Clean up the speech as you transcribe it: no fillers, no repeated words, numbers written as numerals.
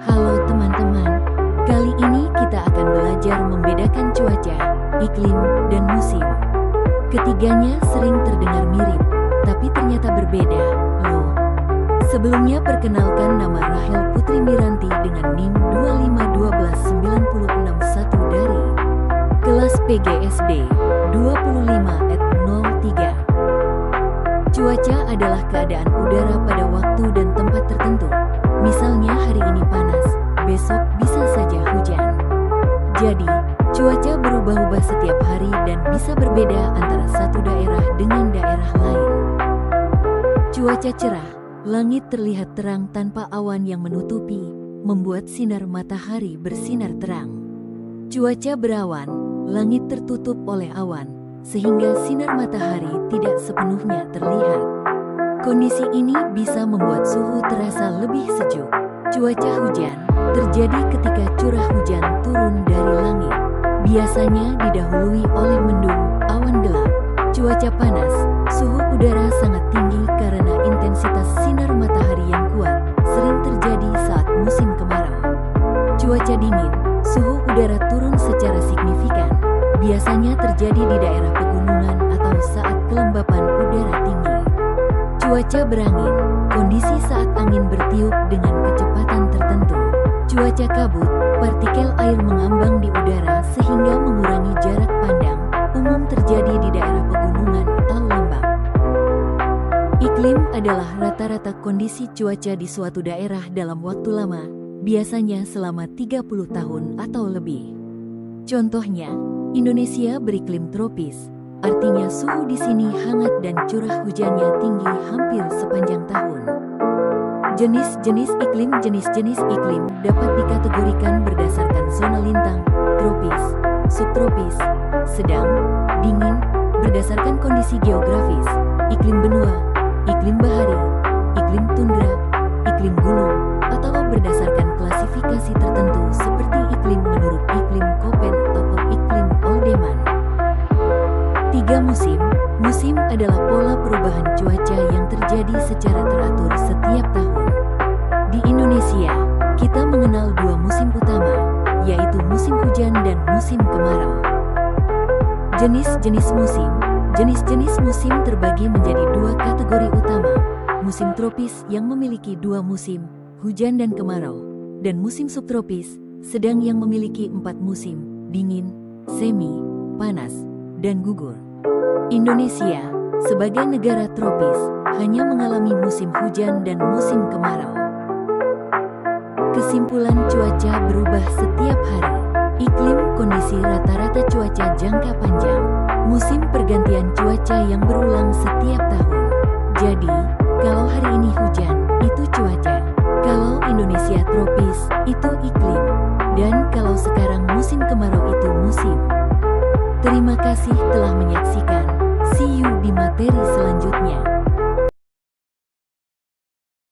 Halo teman-teman, kali ini kita akan belajar membedakan cuaca, iklim, dan musim. Ketiganya sering terdengar mirip, tapi ternyata berbeda, loh. Sebelumnya perkenalkan, nama Rahel Putri Miranti dengan NIM 2512961 dari kelas PGSD 25@03. Cuaca adalah keadaan udara pada waktu dan tempat tertentu. Misalnya hari ini panas, besok bisa saja hujan. Jadi, cuaca berubah-ubah setiap hari dan bisa berbeda antara satu daerah dengan daerah lain. Cuaca cerah, langit terlihat terang tanpa awan yang menutupi, membuat sinar matahari bersinar terang. Cuaca berawan, langit tertutup oleh awan, sehingga sinar matahari tidak sepenuhnya terlihat. Kondisi ini bisa membuat suhu terasa lebih sejuk. Cuaca hujan terjadi ketika curah hujan turun dari langit. Biasanya didahului oleh mendung, awan gelap. Cuaca panas, suhu udara sangat tinggi karena intensitas sinar matahari yang kuat, sering terjadi saat musim kemarau. Cuaca dingin, suhu udara turun secara signifikan. Biasanya terjadi di daerah pegunungan atau saat kelembapan udara tinggi. Cuaca berangin, kondisi saat angin bertiup dengan kecepatan tertentu. Cuaca kabut, partikel air mengambang di udara sehingga mengurangi jarak pandang, umum terjadi di daerah pegunungan atau lembah. Iklim adalah rata-rata kondisi cuaca di suatu daerah dalam waktu lama, biasanya selama 30 tahun atau lebih. Contohnya, Indonesia beriklim tropis, artinya suhu di sini hangat dan curah hujannya tinggi hampir sepanjang tahun. Jenis-jenis iklim dapat dikategorikan berdasarkan zona lintang, tropis, subtropis, sedang, dingin, berdasarkan kondisi geografis, iklim benua, iklim bahari, iklim tundra, iklim gunung, atau berdasarkan klasifikasi tertentu seperti iklim menurut iklim Köppen atau iklim Oldeman. 3 musim. Musim adalah pola perubahan cuaca yang terjadi secara teratur setiap tahun. Di Indonesia, kita mengenal 2 musim utama, yaitu musim hujan dan musim kemarau. Jenis-jenis musim. Jenis-jenis musim terbagi menjadi 2 kategori utama. Musim tropis yang memiliki 2 musim, hujan dan kemarau, dan musim subtropis, sedang yang memiliki 4 musim, dingin, semi, panas, dan gugur. Indonesia, sebagai negara tropis, hanya mengalami musim hujan dan musim kemarau. Kesimpulan, cuaca berubah setiap hari. Iklim, kondisi rata-rata cuaca jangka panjang. Musim, pergantian cuaca yang berulang setiap tahun. Jadi, kalau hari ini hujan, itu cuaca. Kalau Indonesia tropis, itu iklim. Dan kalau sekarang musim kemarau, itu musim. Terima kasih telah menyaksikan. See you di materi selanjutnya.